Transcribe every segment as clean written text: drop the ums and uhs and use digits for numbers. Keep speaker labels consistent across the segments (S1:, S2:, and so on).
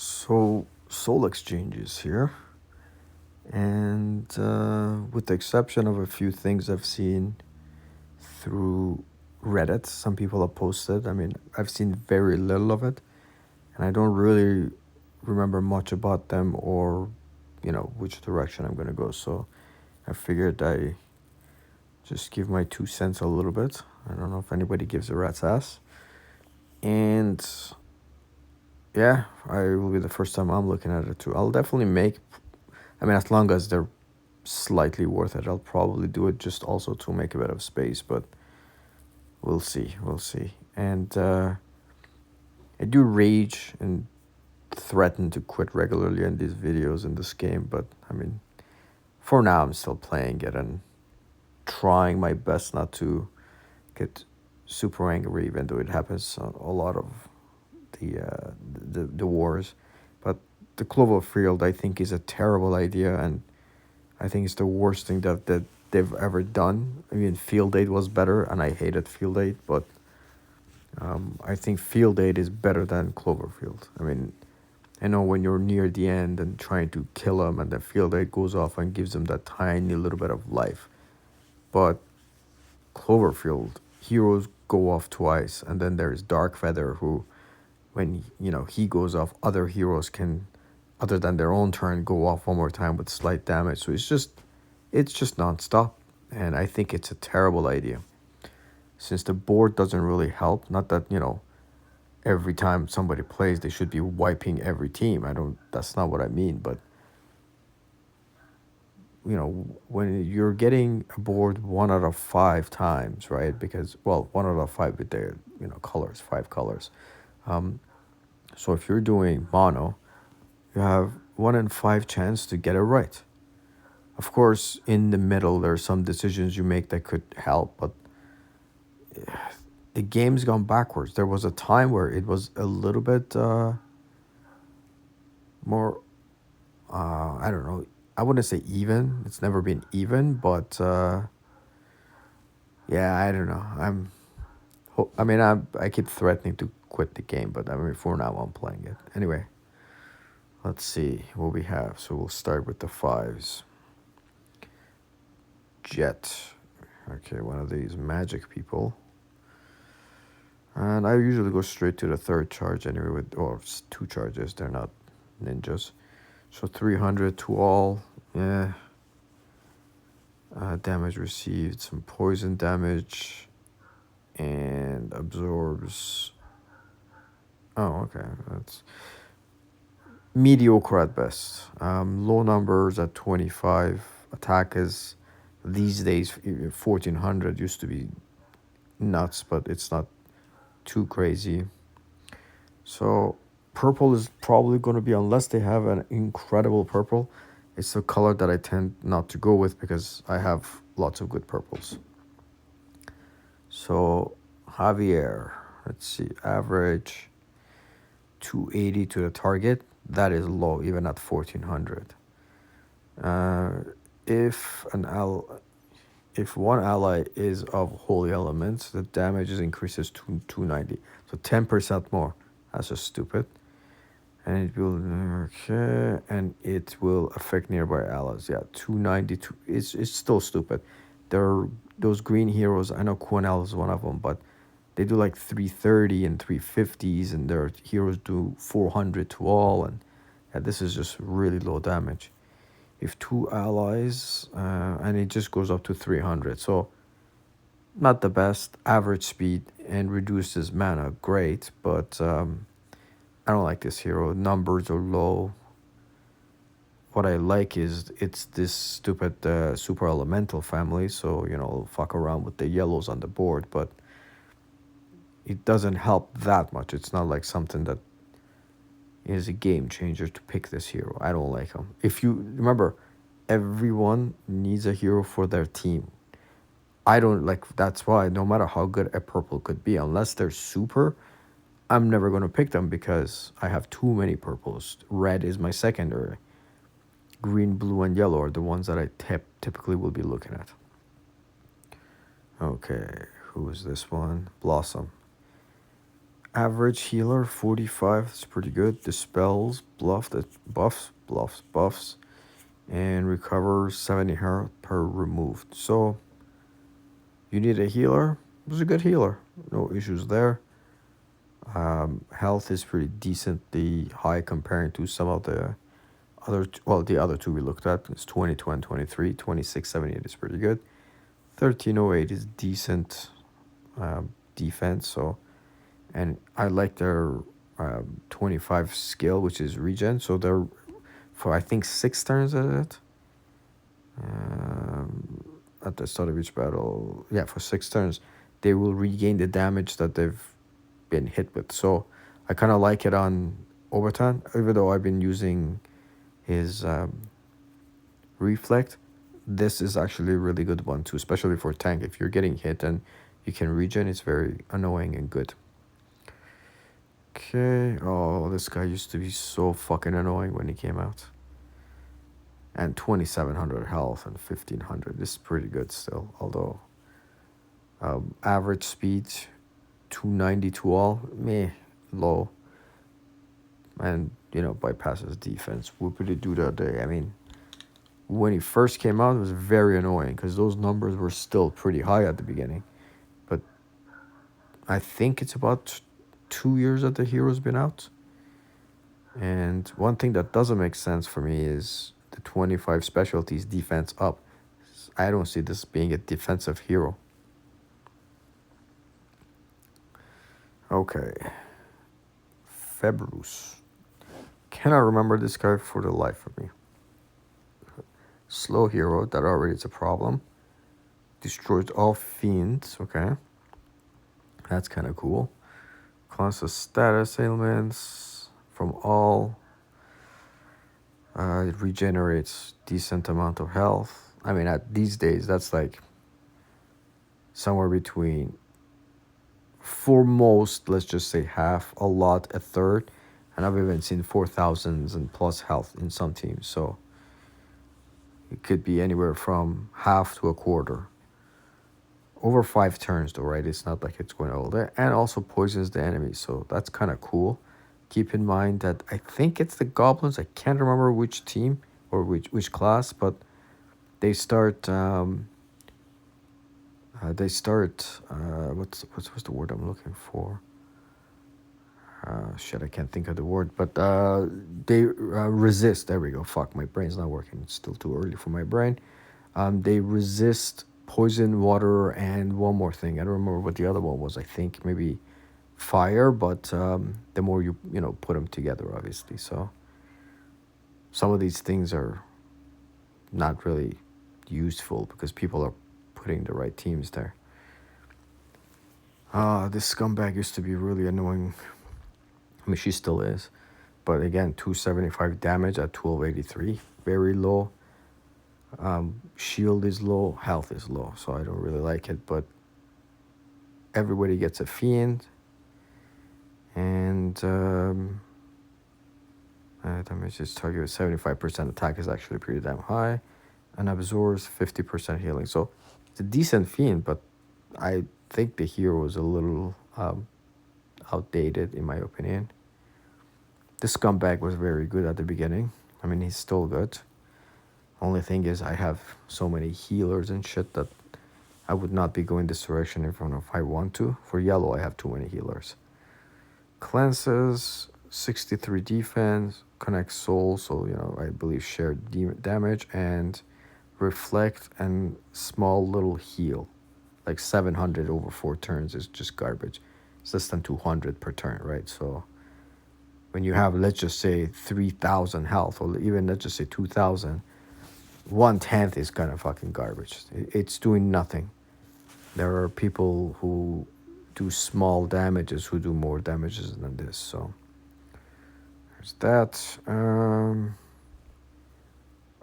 S1: So, Soul Exchange is here, and with the exception of a few things I've seen through Reddit, some people have posted. I mean, I've seen very little of it, and I don't really remember much about them or, which direction I'm gonna go. So, I figured I just give my 2 cents a little bit. I don't know if anybody gives a rat's ass, and yeah, I will be the first time I'm looking at it too. I'll definitely make. I mean, as long as they're slightly worth it. I'll probably do it just also to make a bit of space, but we'll see. We'll see. And I do rage and threaten to quit regularly in these videos in this game, but I mean, for now, I'm still playing it and trying my best not to get super angry, even though it happens on a lot of the wars. But the Cloverfield, I think, is a terrible idea, and I think it's the worst thing that they've ever done. I mean, Field Aid was better, and I hated Field Aid, but I think Field Aid is better than Cloverfield. I mean, I know when you're near the end and trying to kill them, and the Field Aid goes off and gives them that tiny little bit of life. But Cloverfield, heroes go off twice, and then there's Darkfeather, who, when he goes off, other heroes can, other than their own turn, go off one more time with slight damage. So it's just nonstop, and I think it's a terrible idea. Since the board doesn't really help, not that every time somebody plays they should be wiping every team. I don't. That's not what I mean. But when you're getting a board 1 out of 5 times, right? Because, well, 1 out of 5 with their colors, 5 colors. So if you're doing mono, you have 1 in 5 chance to get it right. Of course, in the middle, there are some decisions you make that could help, but the game's gone backwards. There was a time where it was a little bit more, I don't know, I wouldn't say even. It's never been even, but yeah, I don't know. I mean, I keep threatening to quit the game, but I mean, for now, I'm playing it. Anyway, let's see what we have. So we'll start with the fives. Jet. Okay, one of these magic people. And I usually go straight to the third charge anyway, or 2 charges. They're not ninjas. So 300 to all. Yeah. Damage received, some poison damage, and absorbs. Oh, okay. That's mediocre at best. Low numbers at 25. Attack is these days 1400. Used to be nuts, but it's not too crazy. So purple is probably going to be, unless they have an incredible purple, it's a color that I tend not to go with because I have lots of good purples. So Javier, let's see, average 280 to the target. That is low, even at 1400. If one ally is of holy elements, the damage increases to 290. So 10% more. That's just stupid. And it will, okay, and it will affect nearby allies. Yeah, 292. It's still stupid. There are those green heroes. I know Quenelle is one of them, but they do like 330 and 350s, and their heroes do 400 to all, and yeah, this is just really low damage. If 2 allies, and it just goes up to 300. So not the best. Average speed and reduces mana, great, but I don't like this hero. Numbers are low. What I like is it's this stupid super elemental family, so fuck around with the yellows on the board, but it doesn't help that much. It's not like something that is a game changer to pick this hero. I don't like him. If you remember, everyone needs a hero for their team. I don't like. That's why no matter how good a purple could be, unless they're super, I'm never going to pick them because I have too many purples. Red is my secondary. Green, blue, and yellow are the ones that I typically will be looking at. Okay, who is this one? Blossom. Average healer 45. It's pretty good. Dispels, buffs, and recovers 70 health per removed. So you need a healer. It was a good healer. No issues there. Health is pretty decently high comparing to some of the the other two we looked at. It's 22 and 23. 2678 is pretty good. 1308 is decent defense. So, and I like their 25 skill, which is regen. So they're for I think 6 turns at it. At the start of each battle, yeah, for 6 turns, they will regain the damage that they've been hit with. So I kind of like it on Obertan, even though I've been using his Reflect. This is actually a really good one too, especially for tank. If you're getting hit and you can regen, it's very annoying and good. Okay, oh, this guy used to be so fucking annoying when he came out. And 2700 health and 1500. This is pretty good still, although average speed 290 to all, meh, low. And, bypasses defense. Whoopity doo that day. I mean, when he first came out, it was very annoying because those numbers were still pretty high at the beginning. But I think it's about 2 years that the hero's been out. And one thing that doesn't make sense for me is the 25 specialties defense up. I don't see this being a defensive hero. Okay. Februs. Cannot remember this guy for the life of me. Slow hero, that already is a problem. Destroys all fiends, okay. That's kind of cool. Constant status ailments from all. It regenerates decent amount of health. I mean, at these days, that's like somewhere between, for most, let's just say half, a lot, a third. And I've even seen 4,000s and plus health in some teams. So it could be anywhere from half to a quarter. Over 5 turns though, right? It's not like it's going all day. And also poisons the enemy. So that's kind of cool. Keep in mind that I think it's the goblins. I can't remember which team or which class, but they start what's the word I'm looking for? I can't think of the word, but they resist. There we go. Fuck, my brain's not working. It's still too early for my brain. They resist poison, water, and one more thing. I don't remember what the other one was. I think maybe fire, but the more you put them together, obviously. So some of these things are not really useful because people are putting the right teams there. This scumbag used to be really annoying. I mean, she still is. But again, 275 damage at 1283. Very low. Shield is low. Health is low. So I don't really like it. But everybody gets a fiend. And damage is target with 75% attack is actually pretty damn high. And absorbs 50% healing. So it's a decent fiend, but I think the hero is a little outdated in my opinion. This scumbag was very good at the beginning. I mean, he's still good. Only thing is I have so many healers and shit that I would not be going this direction if I want to. For yellow, I have too many healers. Cleanses, 63 defense, connects soul, so I believe shared damage, and reflect and small little heal. Like 700 over 4 turns is just garbage. It's less than 200 per turn, right? So when you have, let's just say 3,000 health, or even let's just say 2,000, 1/10 is kind of fucking garbage. It's doing nothing. There are people who do small damages who do more damages than this. So there's that.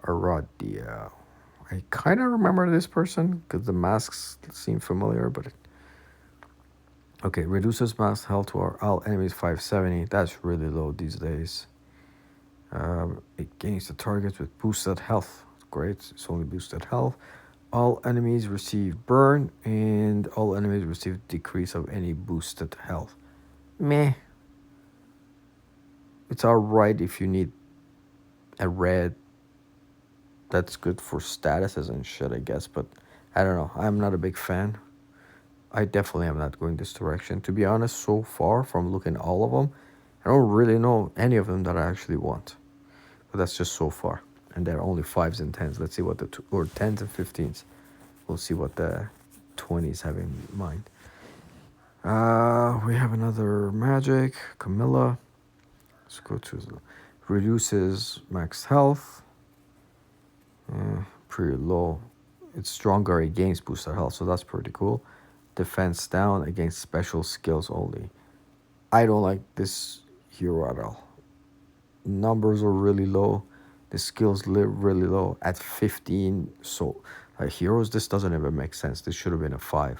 S1: Aradia. I kind of remember this person because the masks seem familiar, but okay, reduces mass health to all enemies 570. That's really low these days. It gains the targets with boosted health. Great, it's only boosted health. All enemies receive burn, and all enemies receive decrease of any boosted health. Meh. It's alright if you need a red that's good for statuses and shit, I guess, but I don't know. I'm not a big fan. I definitely am not going this direction. To be honest, so far from looking at all of them, I don't really know any of them that I actually want. But that's just so far. And they're only 5s and 10s. Let's see what or 10s and 15s. We'll see what the 20s have in mind. We have another Magic, Camilla. Let's go to reduces max health. Pretty low. It's stronger against booster health, so that's pretty cool. Defense down against special skills only. I don't like this hero at all. Numbers are really low. The skills live really low at 15. So heroes, this doesn't even make sense. This should have been a 5.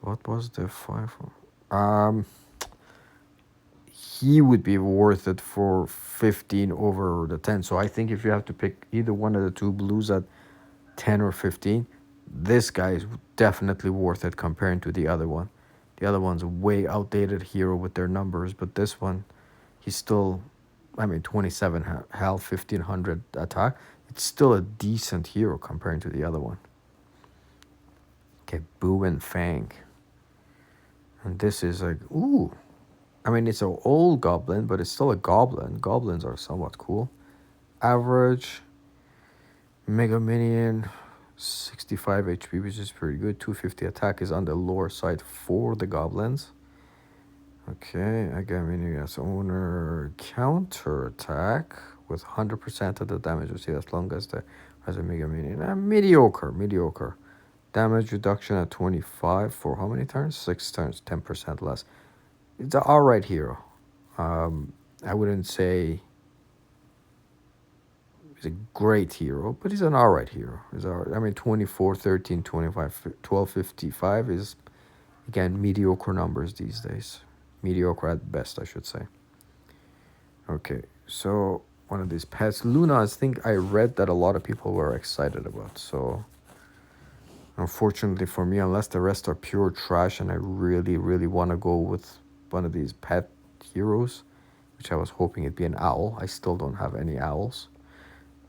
S1: What was the 5? He would be worth it for 15 over the 10. So I think if you have to pick either one of the two blues at 10 or 15, this guy is definitely worth it comparing to the other one. The other one's a way outdated hero with their numbers, but this one, he's still, 27 health, 1500 attack. It's still a decent hero comparing to the other one. Okay, Boo and Fang. And this is like, ooh. It's an old goblin, but it's still a goblin. Goblins are somewhat cool. Average, Mega Minion, 65 HP, which is pretty good. 250 attack is on the lower side for the goblins. Okay, again, Minion as owner. Counter attack with 100% of the damage received as long as the has a Mega Minion. Mediocre. Damage reduction at 25 for how many turns? 6 turns, 10% less. It's an alright hero. I wouldn't say he's a great hero, but he's an alright hero. He's alright. 24, 13, 25, 12, 55 is, again, mediocre numbers these days. Mediocre at best, I should say. Okay, so one of these pets. Luna, I think I read that a lot of people were excited about. So, unfortunately for me, unless the rest are pure trash and I really, really want to go with one of these pet heroes, which I was hoping it'd be an owl. I still don't have any owls.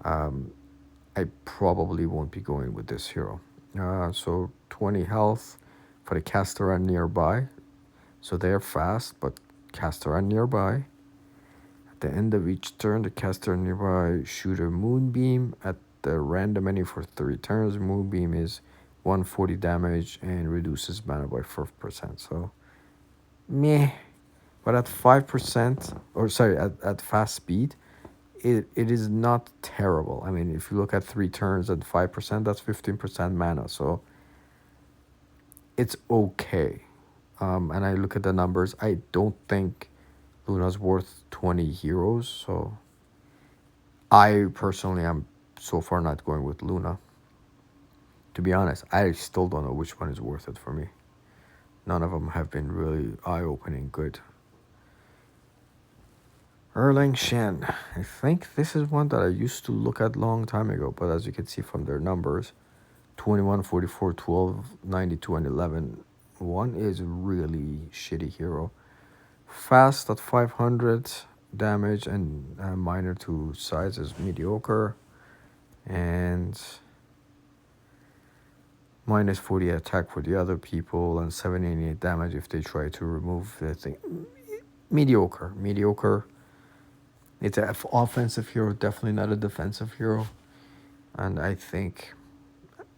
S1: I probably won't be going with this hero. So 20 health for the Castoran nearby. So they're fast, but Castoran nearby. At the end of each turn, the Castoran nearby shoot a Moonbeam at the random enemy for 3 turns. Moonbeam is 140 damage and reduces mana by 4%. So, meh. But at 5%, or sorry, at fast speed, it is not terrible. If you look at 3 turns at 5%, that's 15% mana. So it's okay. And I look at the numbers. I don't think Luna's worth 20 heroes. So I personally am so far not going with Luna. To be honest, I still don't know which one is worth it for me. None of them have been really eye-opening good. Erlang Shen. I think this is one that I used to look at long time ago, but as you can see from their numbers, 21, 44, 12, 92, and 11. One is a really shitty hero. Fast at 500 damage and minor to size is mediocre. And minus 40 attack for the other people and 78 damage if they try to remove the thing. Mediocre. It's an offensive hero, definitely not a defensive hero. And I think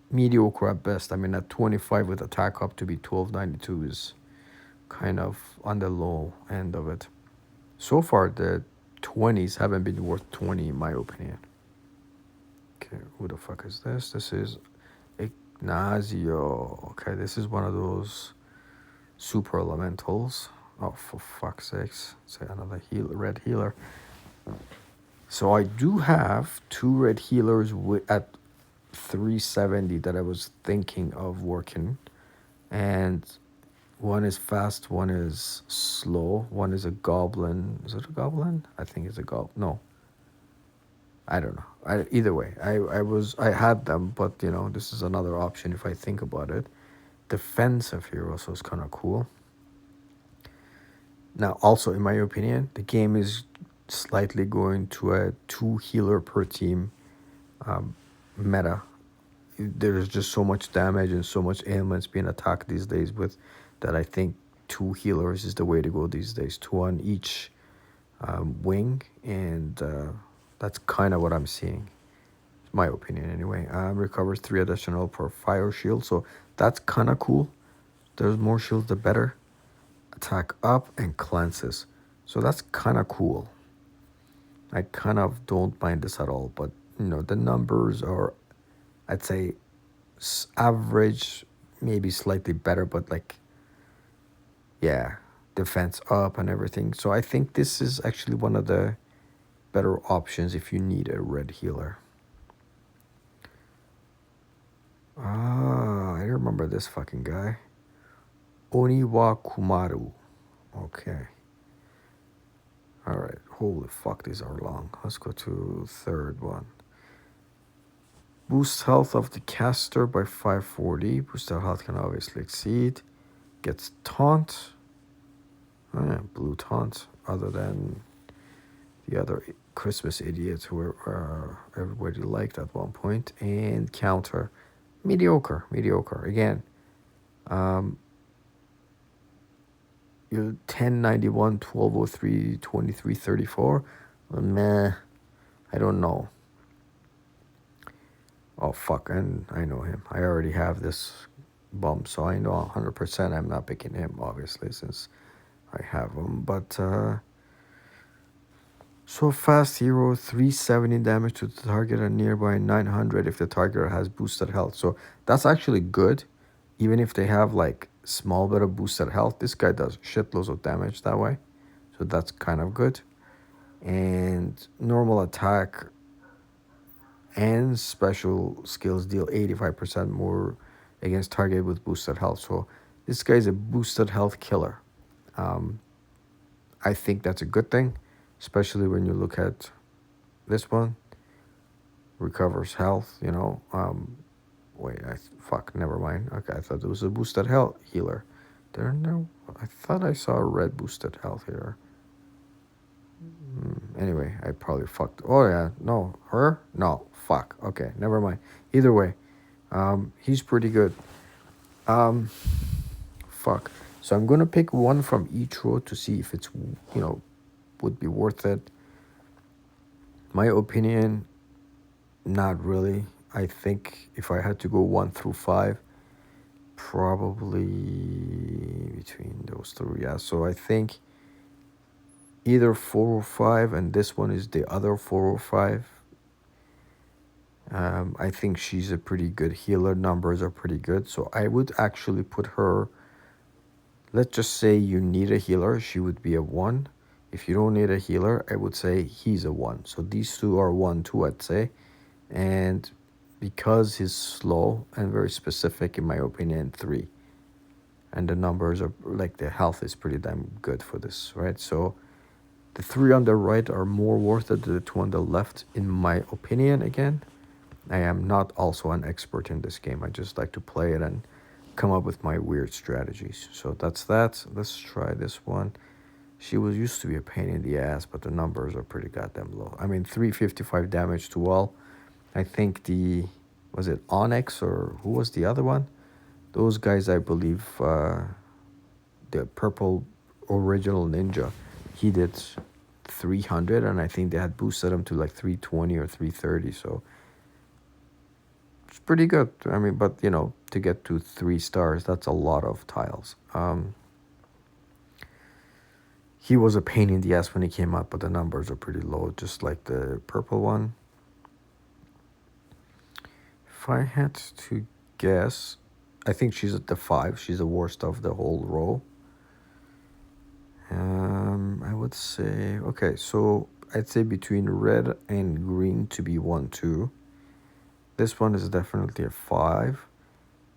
S1: mediocre at best. At 25 with attack up to be 1292 is kind of on the low end of it. So far, the 20s haven't been worth 20 in my opinion. Okay, who the fuck is this? This is Ignacio. Okay, this is one of those super elementals. Oh, for fuck's sakes. Say another red healer. So I do have 2 red healers at 370 that I was thinking of working. And one is fast, one is slow, one is a goblin. Is it a goblin? I think it's a goblin. No. I don't know. Either way, I had them, but this is another option if I think about it. Defensive hero, so it's kind of cool. Now, also, in my opinion, the game is slightly going to a 2 healer per team meta. There's just so much damage and so much ailments being attacked these days with that I think 2 healers is the way to go these days. 2 on each wing, and that's kind of what I'm seeing. It's my opinion anyway. Recovers 3 additional per fire shield, so that's kind of cool. There's more shields, the better. Attack up and cleanses, so that's kind of cool. I kind of don't mind this at all, but the numbers are, I'd say, average, maybe slightly better, but like, yeah, defense up and everything. So I think this is actually one of the better options if you need a red healer. I remember this fucking guy. Oniwa Kumaru. Okay. Alright. Holy fuck, these are long. Let's go to third one. Boost health of the caster by 540. Boost their health can obviously exceed. Gets taunt. Oh, yeah, blue taunt. Other than the other Christmas idiots who everybody liked at one point. And counter. Mediocre. Again, you're 1091, 1203, 2334. Meh. I don't know. Oh, fuck, and I know him. I already have this bum, so I know 100% I'm not picking him, obviously, since I have him. But, so fast hero, 370 damage to the target and nearby 900 if the target has boosted health. So that's actually good. Even if they have, like, small bit of boosted health, this guy does shitloads of damage that way. So that's kind of good. And normal attack and special skills deal 85% more against target with boosted health. So this guy is a boosted health killer. I think that's a good thing, especially when you look at this one. Recovers health, wait, fuck, never mind. Okay, I thought it was a boosted health healer. I thought I saw a red boosted health here. Anyway, I probably fucked. Oh yeah, no, her? No, fuck. Okay, never mind. Either way, he's pretty good. Fuck. So I'm gonna pick one from each row to see if it's would be worth it. My opinion, not really. I think if I had to go 1 through 5, probably between those 3. Yeah. So I think either 4 or 5, and this one is the other 4 or 5. I think she's a pretty good healer. Numbers are pretty good. So I would actually put her. Let's just say you need a healer. She would be a 1. If you don't need a healer, I would say he's a 1. So these two are 1, 2, I'd say. And because he's slow and very specific, in my opinion, 3. And the numbers are, like, the health is pretty damn good for this, right? So the 3 on the right are more worth it than the 2 on the left, in my opinion, again. I am not also an expert in this game. I just like to play it and come up with my weird strategies. So that's that. Let's try this one. She used to be a pain in the ass, but the numbers are pretty goddamn low. I mean, 355 damage to all. I think was it Onyx or who was the other one? Those guys, I believe, the purple original ninja, he did 300, and I think they had boosted him to like 320 or 330. So it's pretty good. I mean, but to get to 3 stars, that's a lot of tiles. He was a pain in the ass when he came out, but the numbers are pretty low, just like the purple one. If I had to guess, I think she's at the 5. She's the worst of the whole row. I would say, okay, so I'd say between red and green to be 1, 2. This one is definitely a 5.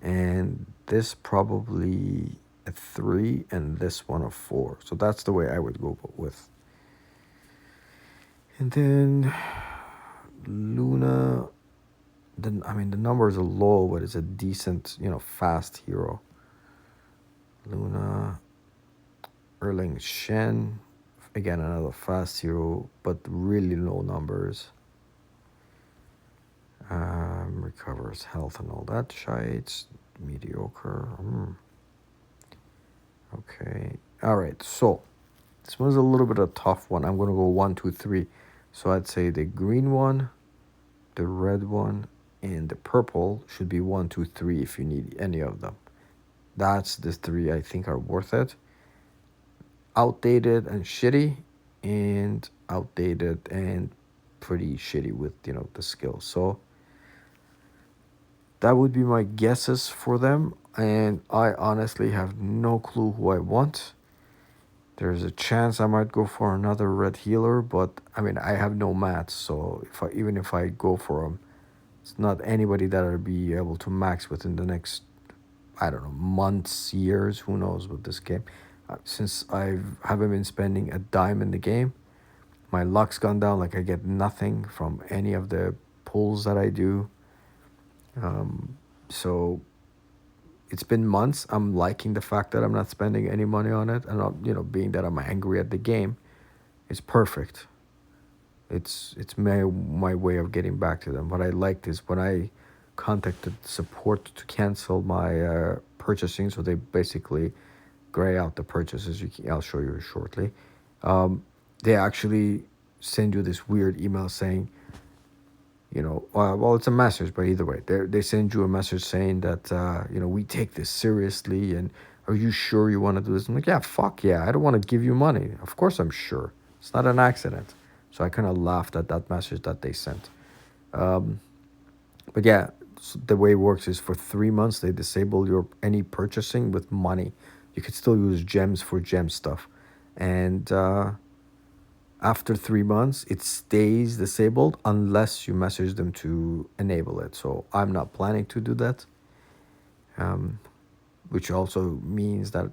S1: And this probably a 3, and this one a 4. So that's the way I would go with. And then Luna, the numbers are low, but it's a decent, fast hero. Luna, Erling Shen. Again, another fast hero, but really low numbers. Recovers health and all that shite. Mediocre. Okay. All right. So this one's a little bit of a tough one. I'm gonna go 1, 2, 3. So I'd say the green one, the red one, and the purple should be 1, 2, 3 if you need any of them. That's the three I think are worth it. Outdated and shitty, and outdated and pretty shitty with the skills. So that would be my guesses for them, and I honestly have no clue who I want. There's a chance I might go for another red healer, but I mean I have no mats, so even if I go for him, it's not anybody that I'll be able to max within the next, I don't know, months, years, who knows with this game. Since I haven't been spending a dime in the game, my luck's gone down. Like I get nothing from any of the pulls that I do. So it's been months. I'm liking the fact that I'm not spending any money on it, and being that I'm angry at the game, it's perfect. It's my way of getting back to them. What I liked is when I contacted support to cancel my purchasing, so they basically gray out the purchases. I'll show you shortly. They actually send you this weird email saying, well, it's a message, but either way, they send you a message saying that, we take this seriously, and are you sure you want to do this? I'm like, yeah, fuck yeah, I don't want to give you money. Of course I'm sure. It's not an accident. So I kind of laughed at that message that they sent. But yeah, so the way it works is for 3 months, they disable your any purchasing with money. You could still use gems for gem stuff. And after 3 months, it stays disabled unless you message them to enable it. So I'm not planning to do that, which also means that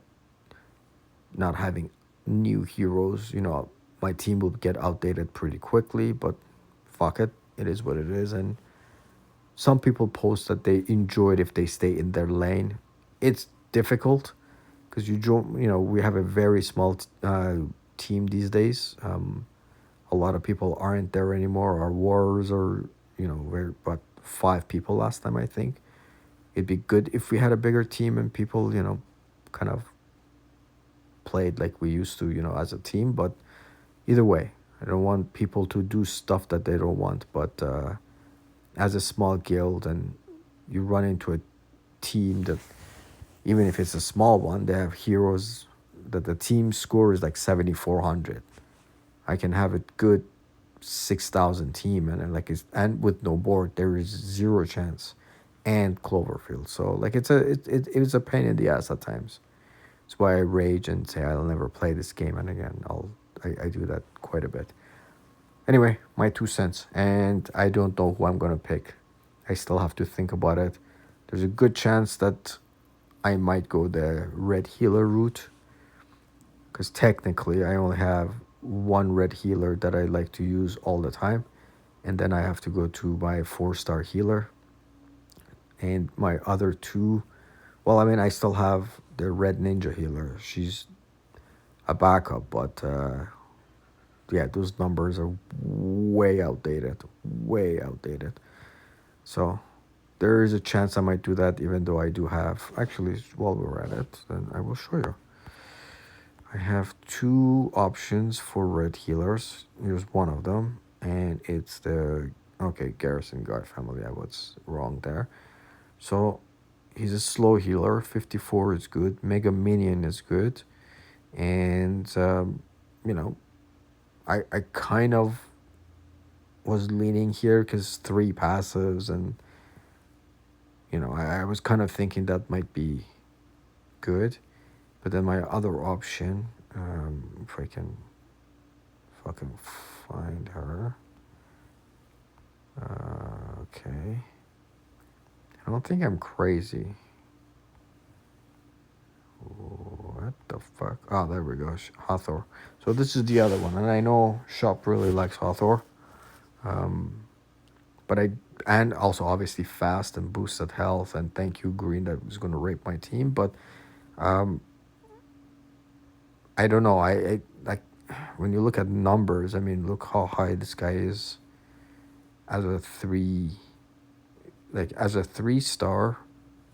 S1: not having new heroes, my team will get outdated pretty quickly, but fuck it. It is what it is. And some people post that they enjoy it if they stay in their lane. It's difficult because we have a very small team these days. A lot of people aren't there anymore. Our wars are, we're about 5 people last time, I think. It'd be good if we had a bigger team and people, kind of played like we used to, as a team. But either way, I don't want people to do stuff that they don't want. But as a small guild, and you run into a team that, even if it's a small one, they have heroes that the team score is like 7,400. I can have a good 6,000 team, and with no board there is zero chance, and Cloverfield. So like it's a pain in the ass at times. That's why I rage and say I'll never play this game. And again, I do that quite a bit. Anyway, my 2 cents, and I don't know who I'm gonna pick. I still have to think about it. There's a good chance that I might go the red healer route, because technically I only have one red healer that I like to use all the time, and then I have to go to my 4-star healer. And my other two, well, I mean, I still have the red ninja healer. She's a backup, but yeah, those numbers are way outdated, way outdated. So there is a chance I might do that, even though I do have, actually, while we're at it, then I will show you. I have 2 options for red healers. Here's one of them, and it's the, okay, Garrison Guard family. I was wrong there. So he's a slow healer. 54 is good. Mega Minion is good. And, I kind of was leaning here because 3 passives, and, I was kind of thinking that might be good. But then my other option, if I can fucking find her. Okay. I don't think I'm crazy. What the fuck? Oh, there we go. Hathor. So this is the other one. And I know Shop really likes Hathor. And also obviously fast and boosted health. And thank you, Green, that was going to rape my team. But I I don't know. I like when you look at numbers. I mean, look how high this guy is as a three, like as a 3 star,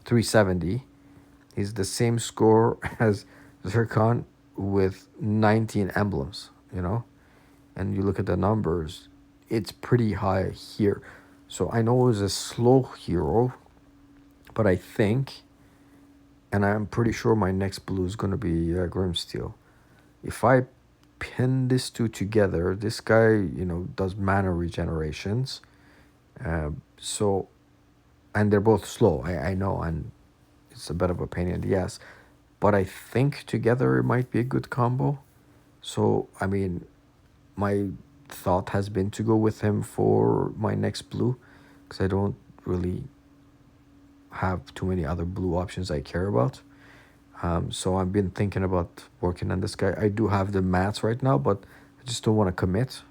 S1: 370. He's the same score as Zircon with 19 emblems. You know, and you look at the numbers, it's pretty high here. So I know it was a slow hero, but I think, and I'm pretty sure my next blue is going to be Grimsteel. If I pin these two together, this guy, does mana regenerations. So, and they're both slow, I know, and it's a bit of a pain in the ass. But I think together it might be a good combo. So, I mean, my thought has been to go with him for my next blue, because I don't really have too many other blue options I care about. So I've been thinking about working on this guy. I do have the mats right now, but I just don't want to commit.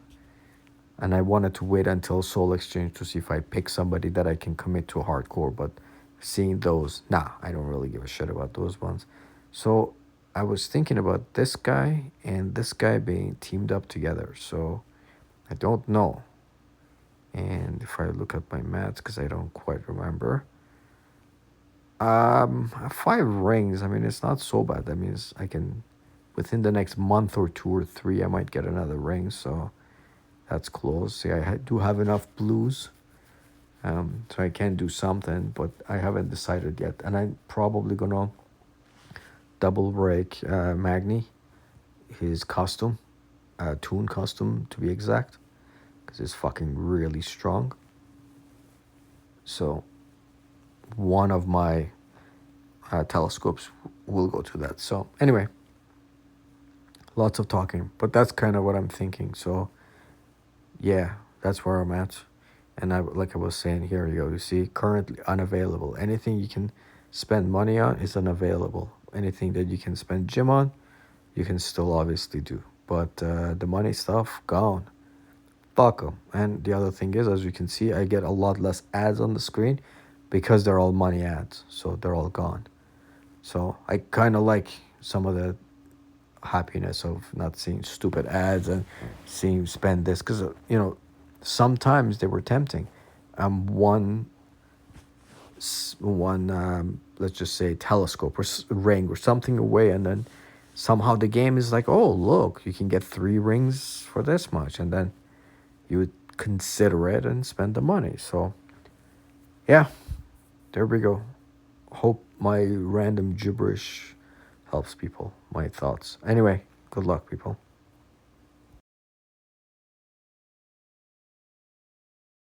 S1: And I wanted to wait until Soul Exchange to see if I pick somebody that I can commit to hardcore. But seeing those, nah, I don't really give a shit about those ones. So I was thinking about this guy and this guy being teamed up together. So I don't know. And if I look at my mats, because I don't quite remember. 5 rings. I mean, it's not so bad. That means I can, within the next month or 2 or 3, I might get another ring. So that's close. See, I do have enough blues. So I can do something, but I haven't decided yet. And I'm probably gonna double break Magni, his costume, Toon costume to be exact, because it's fucking really strong. So one of my telescopes will go to that. So anyway, lots of talking, but that's kind of what I'm thinking. So yeah, that's where I'm at. And like I was saying, here you go. You see, currently unavailable. Anything you can spend money on is unavailable. Anything that you can spend gem on, you can still obviously do. But the money stuff, gone. Fuck 'em. And the other thing is, as you can see, I get a lot less ads on the screen because they're all money ads. So they're all gone. So I kind of like some of the happiness of not seeing stupid ads and seeing spend this, because sometimes they were tempting. One let's just say telescope or ring or something away, and then somehow the game is like, oh look, you can get 3 rings for this much, and then you would consider it and spend the money. So yeah, there we go. Hope my random gibberish helps people, my thoughts. Anyway, good luck, people.